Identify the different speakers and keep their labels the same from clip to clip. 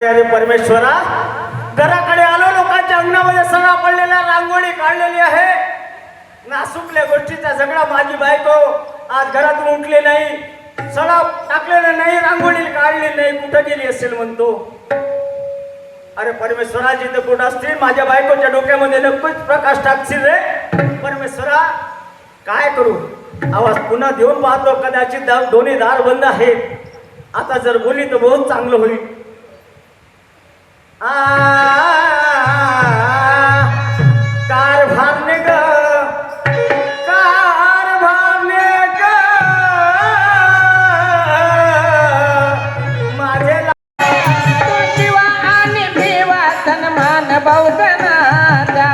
Speaker 1: अरे परमेश्वरा, घराकडे आलो, लोकांच्या अंगणामध्ये सडा पडलेला रांगोळी काढलेली आहे. नासुकल्या गोष्टीचा झगडा. माझी बायको आज घरातून उठली नाही, सडा टाकलेला नाही, रांगोळी काढली नाही, कुठं गेली असेल म्हणतो. अरे परमेश्वरा, जिथे कुठं असतील माझ्या बायकोच्या डोक्यामध्ये नक्कीच प्रकाश टाकशील रे परमेश्वरा. काय करू? आवाज पुन्हा देऊन पाहतो, कदाचित दोन्ही दार बंद आहेत. आता जर बोली तर बहुत चांगलं होईल. कारभारने ग, कारभारने ग माझे
Speaker 2: शिवा आणि भिवा सन्मान बहुजनाचा.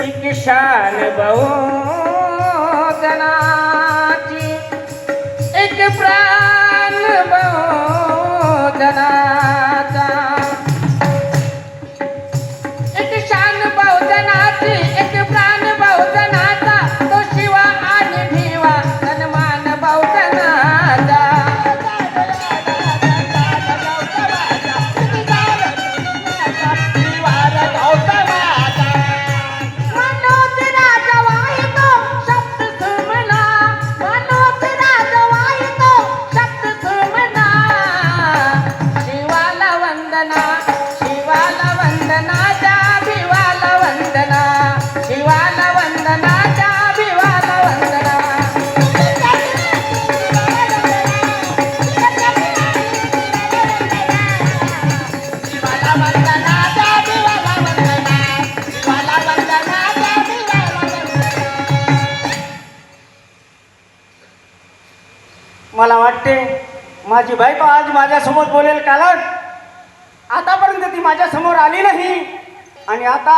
Speaker 2: एक शान बहुजनाची, एक प्राण बहुजनाचा. एक शान बहुजनाची, एक प्राण बहुजनाचा. तो शिवा आणि भिवा सन्मान बहुजनाचा. मनोज राजा वाहितो शब्द सुमना, मनोज राजा वाहितो शब्द सुमना. शिवाला वंदना, शिवाला वंदना, त्या भिवाला वंदना. शिवाला वंदना, त्या भिवाला वंदना. शिवाला वंदना, त्या भिवाला वंदना. शिवाला वंदना, त्या भिवाला वंदना.
Speaker 1: मला वाटते माझी बायको आज माझ्यासमोर बोलेल. कारण आतापर्यंत ती माझ्या समोर आली नाही आणि आता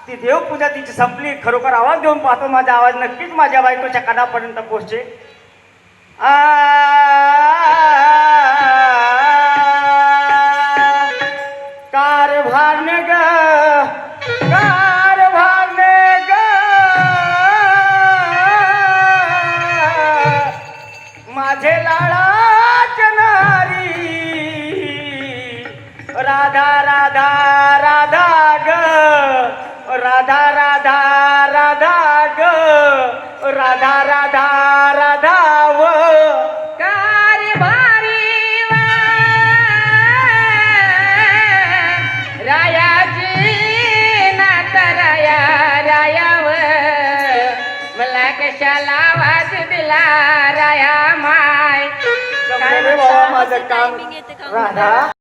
Speaker 1: ती देवपूजा तिची संपली. खरोखर आवाज देऊन पाहतो, माझा आवाज नक्कीच माझ्या बायकोच्या कानापर्यंत पोहोचे. कारभारने ग, कारभारने ग माझे लाडाच्या नारी. राधा राधा राधा ग, राधा राधा राधा ग, राधा राधा राधा व
Speaker 2: कारभारी रायाची नात राया रायाव. मला कशाला आवाज दिला राया माय.
Speaker 1: बाबा माझं काम राधा.